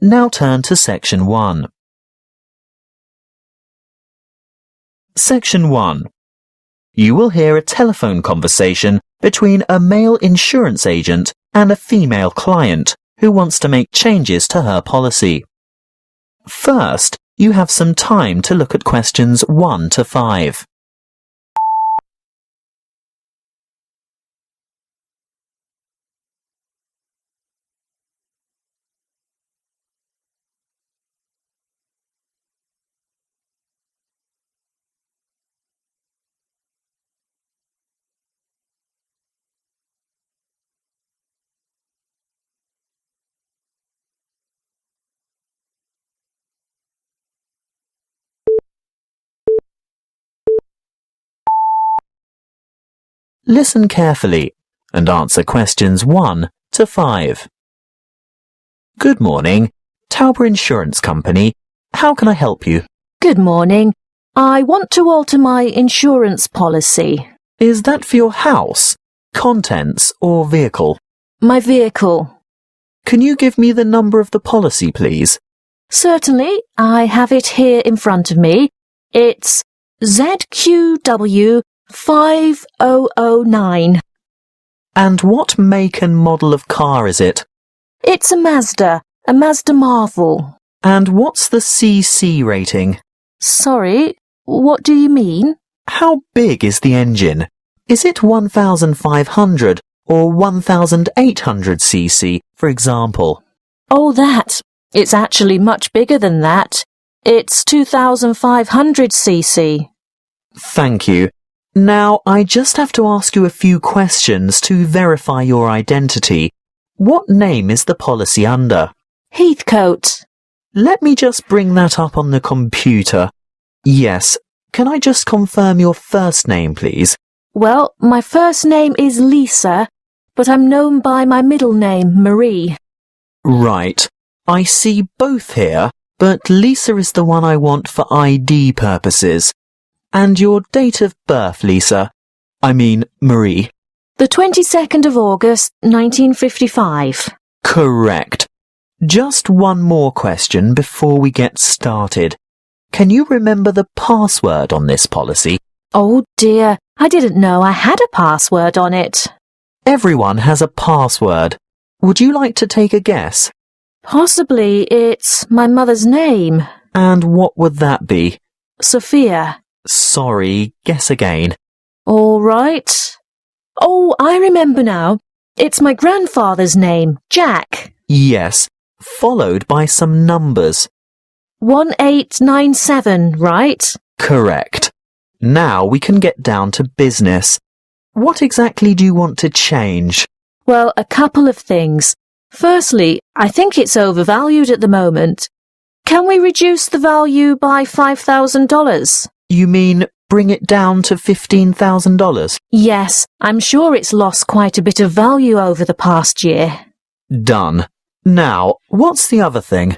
Now turn to Section 1. Section 1. You will hear a telephone conversation between a male insurance agent and a female client who wants to make changes to her policy. First, you have some time to look at questions 1 to 5. Listen carefully and answer questions 1 to 5. Good morning, Tauber Insurance Company. How can I help you? Good morning. I want to alter my insurance policy. Is that for your house, contents or vehicle? My vehicle. Can you give me the number of the policy, please? Certainly, I have it here in front of me. It's ZQW 5009. And what make and model of car is it? It's a Mazda Marvel. And what's the CC rating? Sorry, what do you mean? How big is the engine? Is it 1500 or 1800 cc, for example? Oh, that. It's actually much bigger than that. It's 2500 cc. Thank you. Now, I just have to ask you a few questions to verify your identity. What name is the policy under? Heathcote. Let me just bring that up on the computer. Yes. Can I just confirm your first name, please? Well, my first name is Lisa, but I'm known by my middle name, Marie. Right. I see both here, but Lisa is the one I want for ID purposes. And your date of birth, Lisa? I mean, Marie. The 22nd of August, 1955. Correct. Just one more question before we get started. Can you remember the password on this policy? Oh dear, I didn't know I had a password on it. Everyone has a password. Would you like to take a guess? Possibly it's my mother's name. And what would that be? Sophia. Sorry, guess again. All right. Oh, I remember now. It's my grandfather's name, Jack. Yes, followed by some numbers. 1897, right? Correct. Now we can get down to business. What exactly do you want to change? Well, a couple of things. Firstly, I think it's overvalued at the moment. Can we reduce the value by $5,000? You mean bring it down to $15,000? Yes, I'm sure it's lost quite a bit of value over the past year. Done. Now, what's the other thing?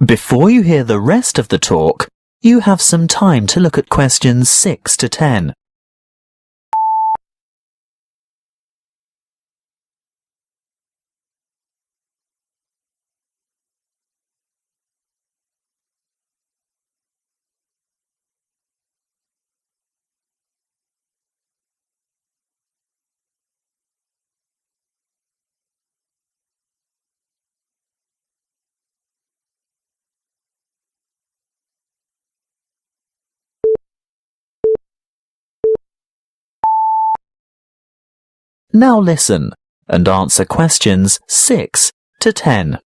Before you hear the rest of the talk, you have some time to look at questions 6 to 10. Now listen and answer questions 6 to 10.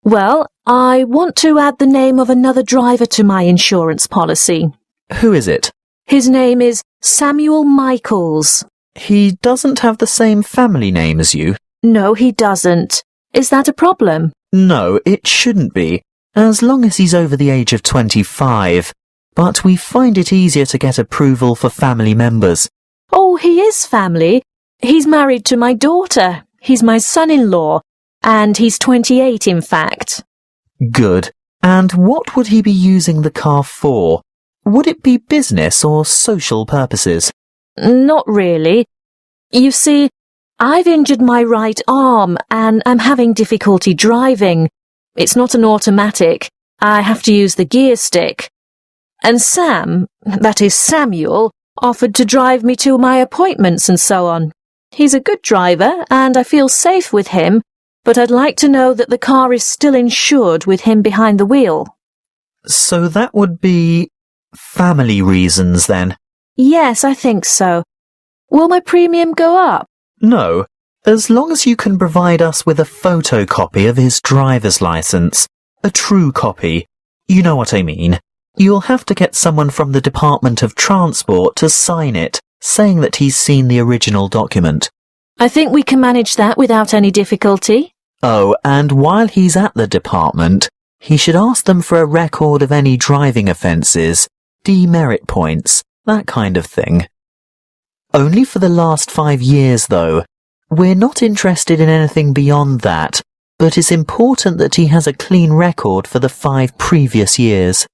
Well, I want to add the name of another driver to my insurance policy. Who is it? His name is Samuel Michaels. He doesn't have the same family name as you. No, he doesn't. Is that a problem? No, it shouldn't be, as long as he's over the age of 25. But we find it easier to get approval for family members. Oh, he is family. He's married to my daughter. He's my son-in-law. And he's 28, in fact. Good. And what would he be using the car for? Would it be business or social purposes? Not really. You see, I've injured my right arm and I'm having difficulty driving. It's not an automatic. I have to use the gear stick. And Sam, that is Samuel, offered to drive me to my appointments and so on. He's a good driver and I feel safe with him, but I'd like to know that the car is still insured with him behind the wheel. So that would be family reasons then? Yes, I think so. Will my premium go up? No, as long as you can provide us with a photocopy of his driver's license. A true copy. You know what I mean. You'll have to get someone from the Department of Transport to sign it, saying that he's seen the original document. I think we can manage that without any difficulty. Oh, and while he's at the department, he should ask them for a record of any driving offences, demerit points, that kind of thing. Only for the last 5 years, though. We're not interested in anything beyond that, but it's important that he has a clean record for the 5 previous years.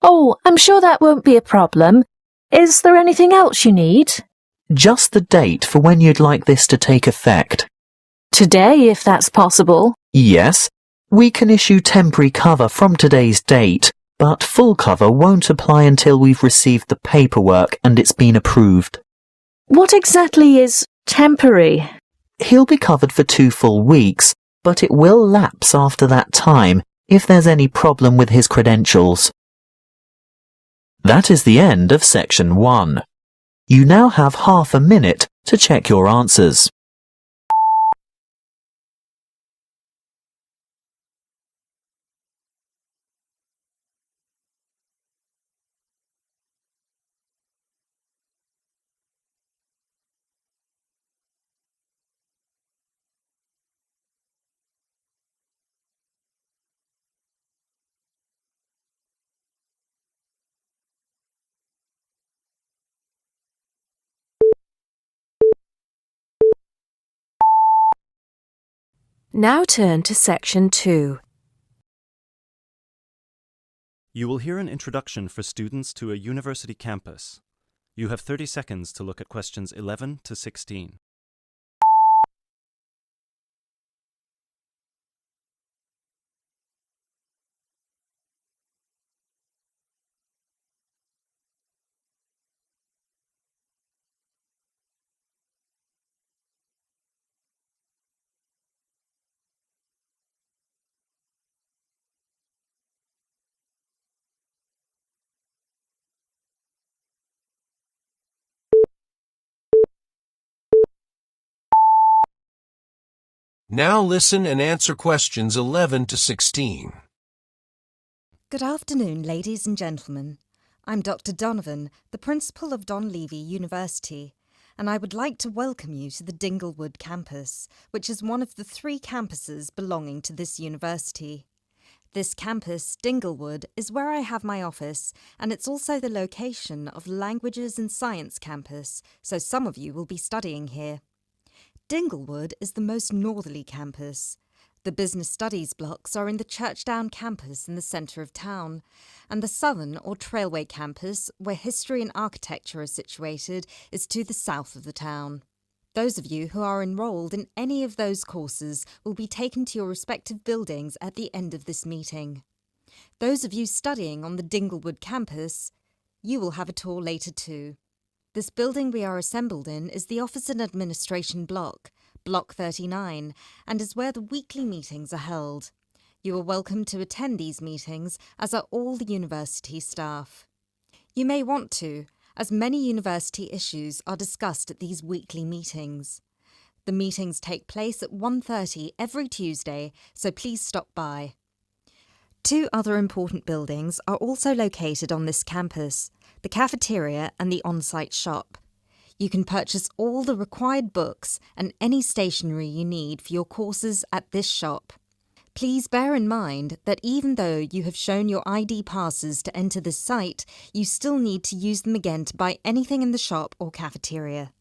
Oh, I'm sure that won't be a problem. Is there anything else you need? Just the date for when you'd like this to take effect. Today, if that's possible. Yes, we can issue temporary cover from today's date, but full cover won't apply until we've received the paperwork and it's been approved. What exactly is temporary? He'll be covered for 2 full weeks, but it will lapse after that time if there's any problem with his credentials. That is the end of section 1. You now have half a minute to check your answers. Now turn to section 2. You will hear an introduction for students to a university campus. You have 30 seconds to look at questions 11 to 16. Now listen and answer questions 11 to 16. Good afternoon, ladies and gentlemen. I'm Dr. Donovan, the principal of Donlevy University, and I would like to welcome you to the Dinglewood campus, which is one of the 3 campuses belonging to this university. This campus, Dinglewood, is where I have my office, and it's also the location of Languages and Science campus, so some of you will be studying here. Dinglewood is the most northerly campus. The business studies blocks are in the Churchdown campus in the centre of town, and the southern or Trailway campus, where history and architecture are situated, is to the south of the town. Those of you who are enrolled in any of those courses will be taken to your respective buildings at the end of this meeting. Those of you studying on the Dinglewood campus, you will have a tour later too. This building we are assembled in is the Office and Administration Block, Block 39, and is where the weekly meetings are held. You are welcome to attend these meetings, as are all the university staff. You may want to, as many university issues are discussed at these weekly meetings. The meetings take place at 1:30 every Tuesday, so please stop by. 2 other important buildings are also located on this campus, the cafeteria and the on-site shop. You can purchase all the required books and any stationery you need for your courses at this shop. Please bear in mind that even though you have shown your ID passes to enter this site, you still need to use them again to buy anything in the shop or cafeteria.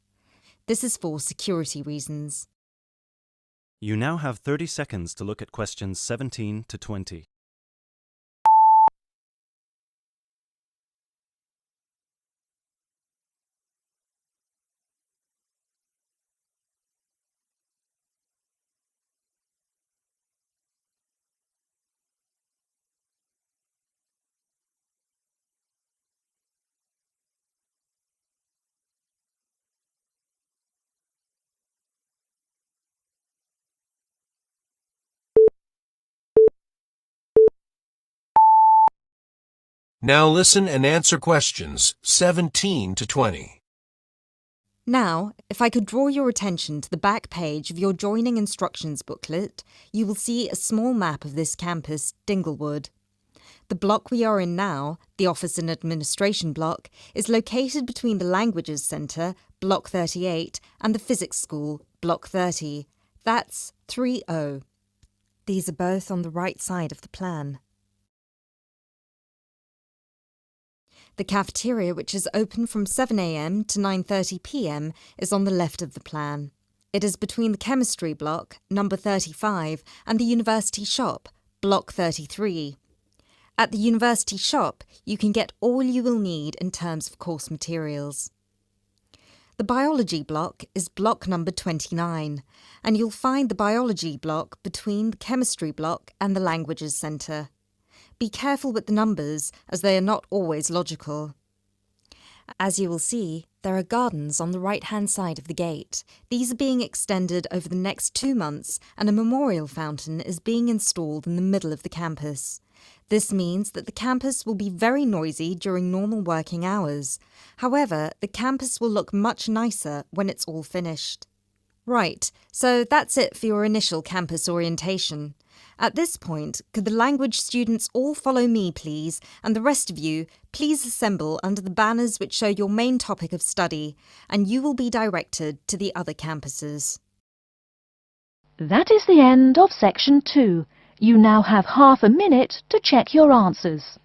This is for security reasons. You now have 30 seconds to look at questions 17 to 20. Now listen and answer questions 17 to 20. Now, if I could draw your attention to the back page of your joining instructions booklet, you will see a small map of this campus, Dinglewood. The block we are in now, the Office and Administration block, is located between the Languages Centre, Block 38, and the Physics School, Block 30. That's 3O. These are both on the right side of the plan. The cafeteria, which is open from 7 a.m. to 9:30 p.m, is on the left of the plan. It is between the Chemistry block, number 35, and the University shop, Block 33. At the University shop, you can get all you will need in terms of course materials. The Biology block is block number 29, and you'll find the Biology block between the Chemistry block and the Languages Centre. Be careful with the numbers, as they are not always logical. As you will see, there are gardens on the right-hand side of the gate. These are being extended over the next 2 months, and a memorial fountain is being installed in the middle of the campus. This means that the campus will be very noisy during normal working hours. However, the campus will look much nicer when it's all finished. Right, so that's it for your initial campus orientation. At this point, could the language students all follow me, please, and the rest of you, please assemble under the banners which show your main topic of study, and you will be directed to the other campuses. That is the end of section 2. You now have half a minute to check your answers.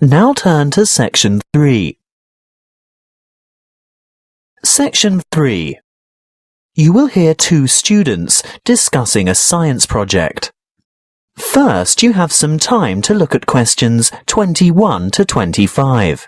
Now turn to section 3. Section 3. You will hear 2 students discussing a science project. First, you have some time to look at questions 21 to 25.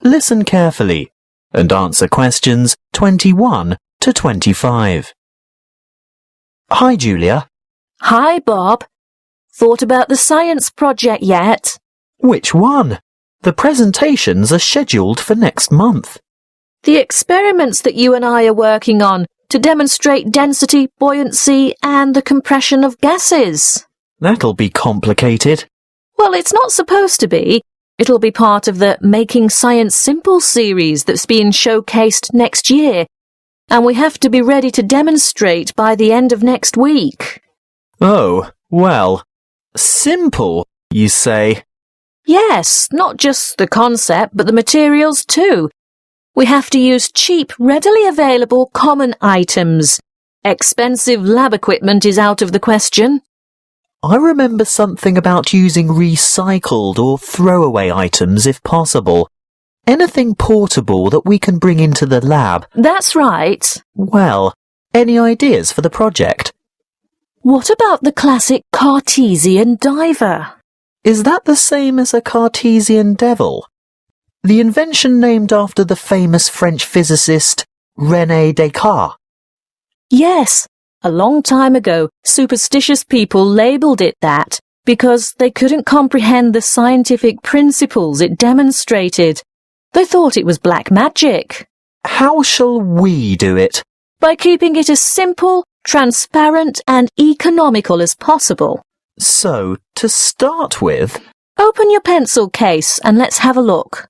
Listen carefully and answer questions 21 to 25. Hi, Julia. Hi, Bob. Thought about the science project yet? Which one? The presentations are scheduled for next month. The experiments that you and I are working on to demonstrate density, buoyancy, and the compression of gases. That'll be complicated. Well, it's not supposed to be. It'll be part of the Making Science Simple series that's being showcased next year, and we have to be ready to demonstrate by the end of next week. Oh, well, simple, you say? Yes, not just the concept, but the materials too. We have to use cheap, readily available common items. Expensive lab equipment is out of the question. I remember something about using recycled or throwaway items if possible. Anything portable that we can bring into the lab. That's right. Well, any ideas for the project? What about the classic Cartesian diver? Is that the same as a Cartesian devil? The invention named after the famous French physicist René Descartes. Yes. A long time ago, superstitious people labelled it that because they couldn't comprehend the scientific principles it demonstrated. They thought it was black magic. How shall we do it? By keeping it as simple, transparent and economical as possible. So, to start with... Open your pencil case and let's have a look.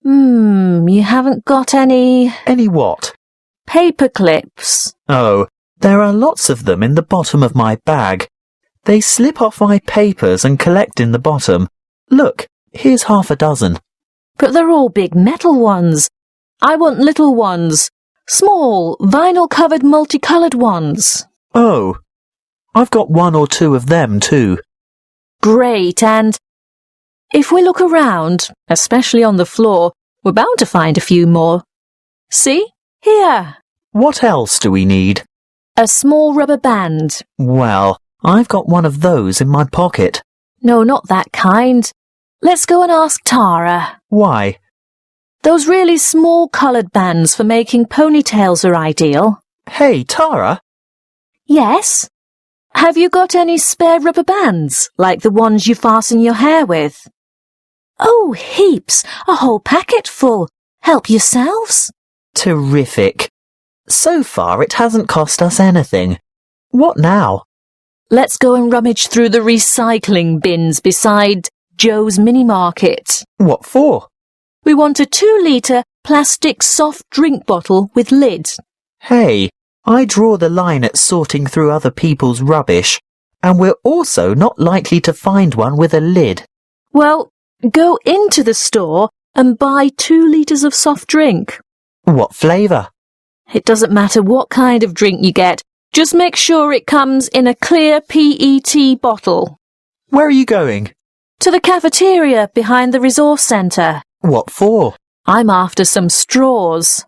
You haven't got any... Any what? Paper clips. Oh, there are lots of them in the bottom of my bag. They slip off my papers and collect in the bottom. Look, here's half a dozen. But they're all big metal ones. I want little ones. Small, vinyl-covered multicoloured ones. Oh, I've got one or two of them too. Great, and if we look around, especially on the floor, we're bound to find a few more. See? Here. What else do we need? A small rubber band. Well, I've got one of those in my pocket. No, not that kind. Let's go and ask Tara. Why? Those really small coloured bands for making ponytails are ideal. Hey, Tara? Yes? Have you got any spare rubber bands, like the ones you fasten your hair with? Oh, heaps. A whole packet full. Help yourselves. Terrific. So far it hasn't cost us anything. What now? Let's go and rummage through the recycling bins beside Joe's mini market. What for? We want a 2-litre plastic soft drink bottle with lid. Hey, I draw the line at sorting through other people's rubbish, and we're also not likely to find one with a lid. Well, go into the store and buy 2 litres of soft drink. What flavour? It doesn't matter what kind of drink you get. Just make sure it comes in a clear PET bottle. Where are you going? To the cafeteria behind the resource centre. What for? I'm after some straws.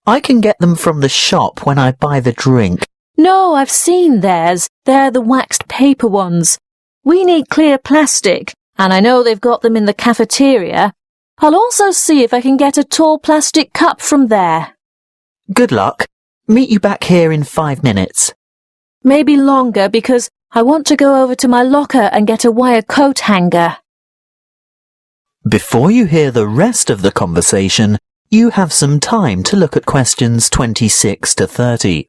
I can get them from the shop when I buy the drink. No, I've seen theirs. They're the waxed paper ones. We need clear plastic, and I know they've got them in the cafeteria. I'll also see if I can get a tall plastic cup from there. Good luck. Meet you back here in 5 minutes. Maybe longer because I want to go over to my locker and get a wire coat hanger. Before you hear the rest of the conversation, you have some time to look at questions 26 to 30.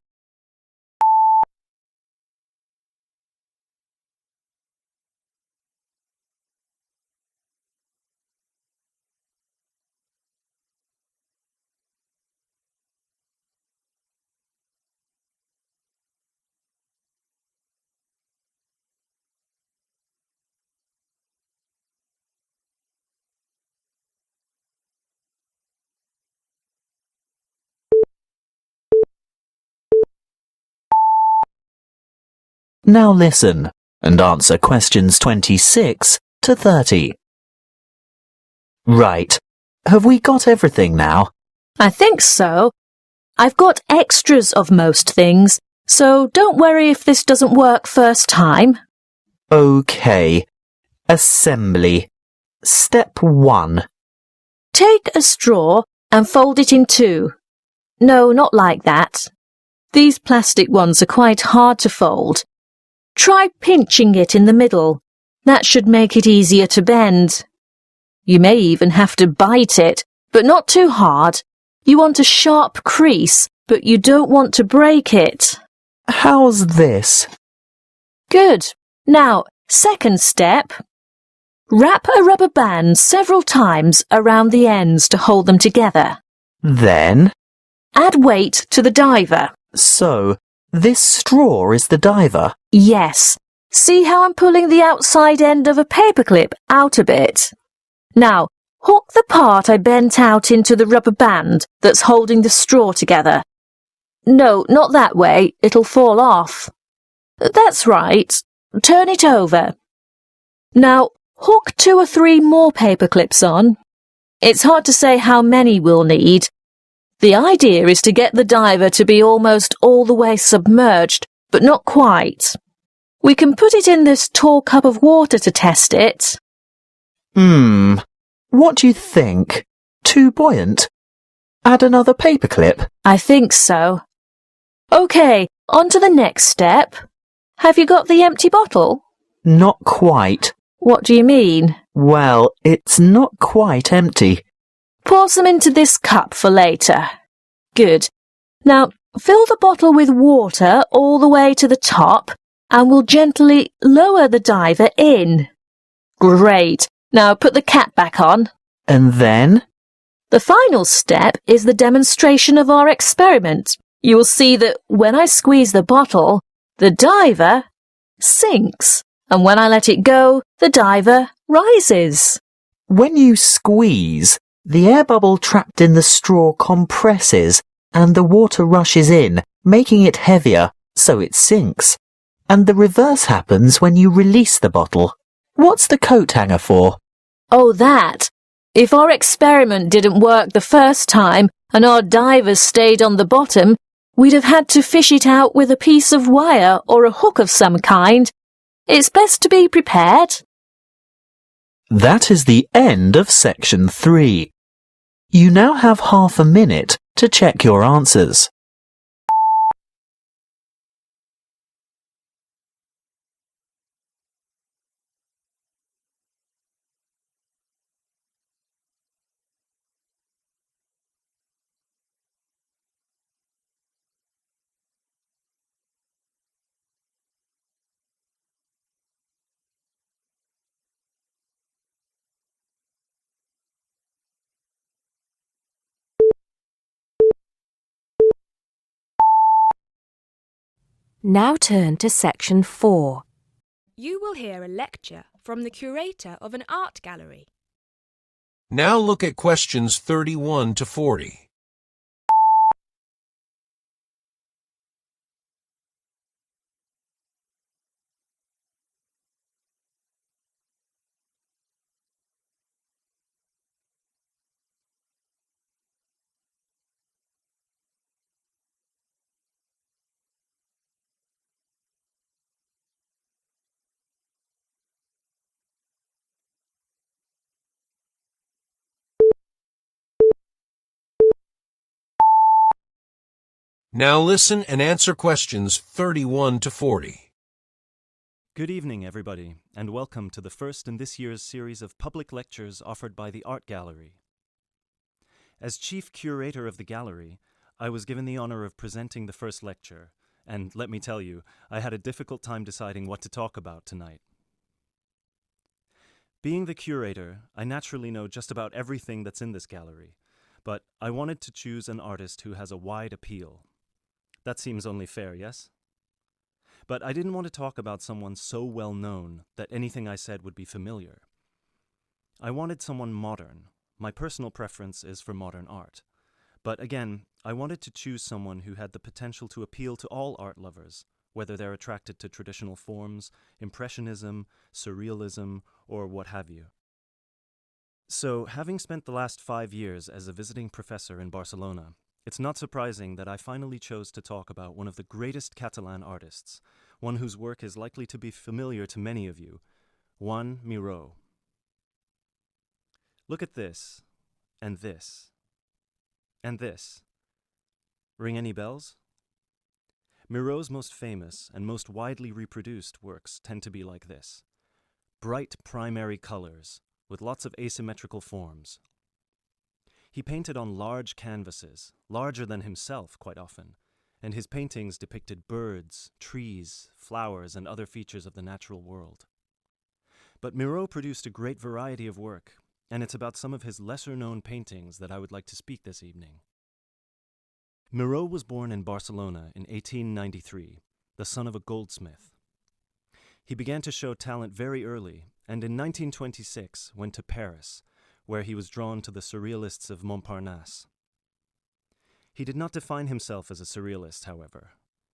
Now listen and answer questions 26 to 30. Right. Have we got everything now? I think so. I've got extras of most things, so don't worry if this doesn't work first time. OK. Assembly. Step 1. Take a straw and fold it in 2. No, not like that. These plastic ones are quite hard to fold. Try pinching it in the middle. That should make it easier to bend. You may even have to bite it, but not too hard. You want a sharp crease, but you don't want to break it. How's this? Good. Now, second step. Wrap a rubber band several times around the ends to hold them together. Then? Add weight to the diver. So, this straw is the diver? Yes. See how I'm pulling the outside end of a paperclip out a bit? Now, hook the part I bent out into the rubber band that's holding the straw together. No, not that way. It'll fall off. That's right. Turn it over. Now, hook 2 or 3 more paper clips on. It's hard to say how many we'll need. The idea is to get the diver to be almost all the way submerged, but not quite. We can put it in this tall cup of water to test it. What do you think? Too buoyant? Add another paperclip? I think so. OK, on to the next step. Have you got the empty bottle? Not quite. What do you mean? Well, it's not quite empty. Pour some into this cup for later. Good. Now, fill the bottle with water all the way to the top, and we'll gently lower the diver in. Great. Now put the cap back on. And then? The final step is the demonstration of our experiment. You will see that when I squeeze the bottle, the diver sinks. and when I let it go, the diver rises. When you squeeze, the air bubble trapped in the straw compresses and the water rushes in, making it heavier, so it sinks. And the reverse happens when you release the bottle. What's the coat hanger for? Oh, that. If our experiment didn't work the first time and our divers stayed on the bottom, we'd have had to fish it out with a piece of wire or a hook of some kind. It's best to be prepared. That is the end of section 3. You now have half a minute to check your answers. Now turn to section 4. You will hear a lecture from the curator of an art gallery. Now look at questions 31 to 40. Now listen and answer questions 31 to 40. Good evening, everybody, and welcome to the first in this year's series of public lectures offered by the Art Gallery. As chief curator of the gallery, I was given the honor of presenting the first lecture, and let me tell you, I had a difficult time deciding what to talk about tonight. Being the curator, I naturally know just about everything that's in this gallery, but I wanted to choose an artist who has a wide appeal. That seems only fair, yes? But I didn't want to talk about someone so well known that anything I said would be familiar. I wanted someone modern. My personal preference is for modern art. But again, I wanted to choose someone who had the potential to appeal to all art lovers, whether they're attracted to traditional forms, impressionism, surrealism, or what have you. So, having spent the last 5 years as a visiting professor in Barcelona, it's not surprising that I finally chose to talk about one of the greatest Catalan artists, one whose work is likely to be familiar to many of you, Joan Miró. Look at this, and this, and this. Ring any bells? Miró's most famous and most widely reproduced works tend to be like this. Bright primary colors, with lots of asymmetrical forms. He painted on large canvases, larger than himself quite often, and his paintings depicted birds, trees, flowers, and other features of the natural world. But Miró produced a great variety of work, and it's about some of his lesser-known paintings that I would like to speak this evening. Miró was born in Barcelona in 1893, the son of a goldsmith. He began to show talent very early, and in 1926 went to Paris, where he was drawn to the surrealists of Montparnasse. He did not define himself as a surrealist, however.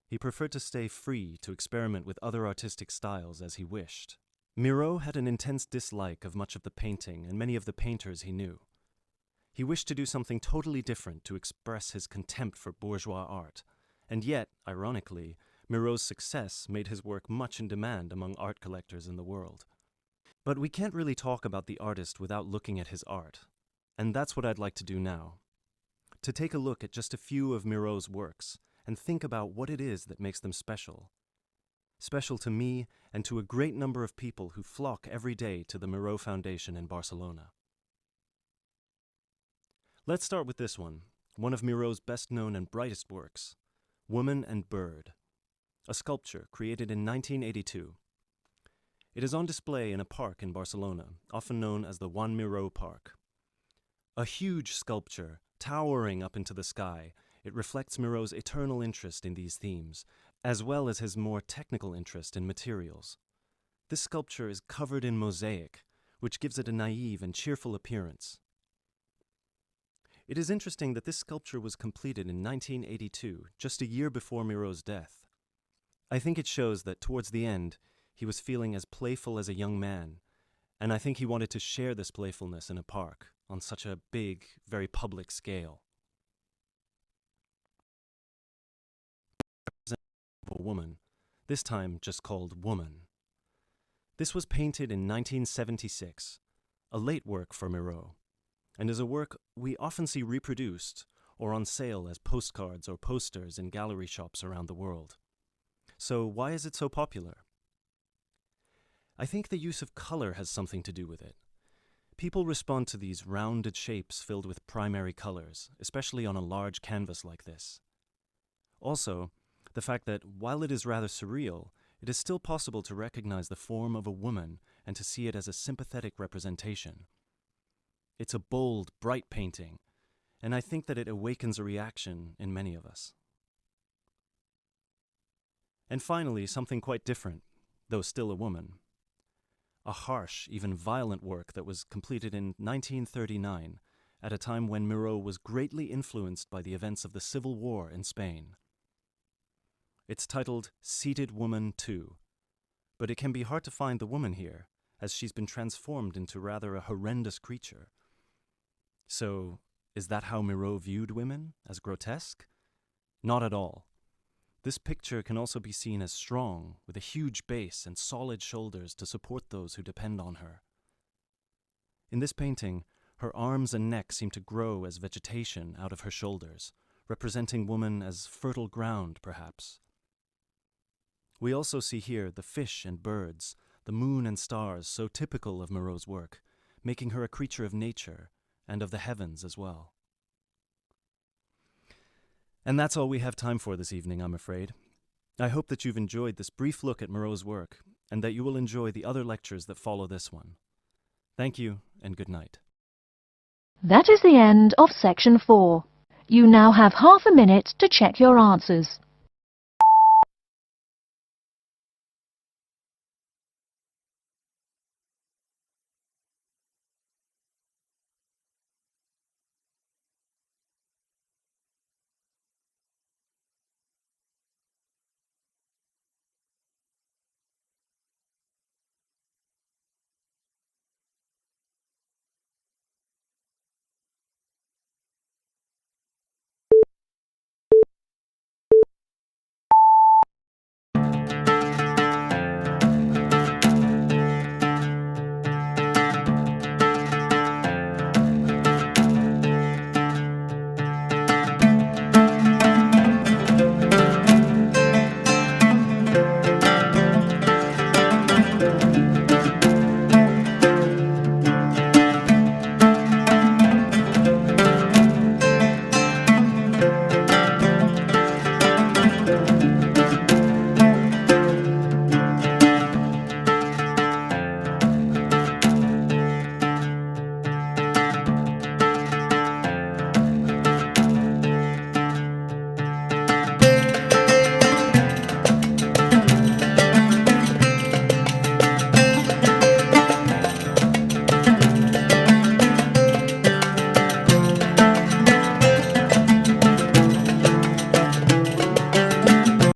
He preferred to stay free to experiment with other artistic styles as he wished. Miró had an intense dislike of much of the painting and many of the painters he knew. He wished to do something totally different to express his contempt for bourgeois art, and yet, ironically, Miró's success made his work much in demand among art collectors in the world. But we can't really talk about the artist without looking at his art, and that's what I'd like to do now. To take a look at just a few of Miró's works and think about what it is that makes them special. Special to me and to a great number of people who flock every day to the Miró Foundation in Barcelona. Let's start with this one of Miró's best-known and brightest works, Woman and Bird, a sculpture created in 1982. It is on display in a park in Barcelona, often known as the Joan Miró Park. A huge sculpture, towering up into the sky, it reflects Miró's eternal interest in these themes, as well as his more technical interest in materials. This sculpture is covered in mosaic, which gives it a naive and cheerful appearance. It is interesting that this sculpture was completed in 1982, just a year before Miraut's death. I think it shows that towards the end, he was feeling as playful as a young man, and I think he wanted to share this playfulness in a park on such a big, very public scale. A woman, this time just called Woman. This was painted in 1976, a late work for Miraut, and is a work we often see reproduced or on sale as postcards or posters in gallery shops around the world. So why is it so popular? I think the use of color has something to do with it. People respond to these rounded shapes filled with primary colors, especially on a large canvas like this. Also, the fact that while it is rather surreal, it is still possible to recognize the form of a woman and to see it as a sympathetic representation. It's a bold, bright painting, and I think that it awakens a reaction in many of us. And finally, something quite different, though still a woman. A harsh, even violent work that was completed in 1939, at a time when Miraut was greatly influenced by the events of the Civil War in Spain. It's titled Seated Woman 2, but it can be hard to find the woman here, as she's been transformed into rather a horrendous creature. So, is that how Miraut viewed women, as grotesque? Not at all. This picture can also be seen as strong, with a huge base and solid shoulders to support those who depend on her. In this painting, her arms and neck seem to grow as vegetation out of her shoulders, representing woman as fertile ground, perhaps. We also see here the fish and birds, the moon and stars so typical of Miraut's work, making her a creature of nature and of the heavens as well. And that's all we have time for this evening, I'm afraid. I hope that you've enjoyed this brief look at Miraut's work and that you will enjoy the other lectures that follow this one. Thank you and good night. That is the end of section 4. You now have half a minute to check your answers.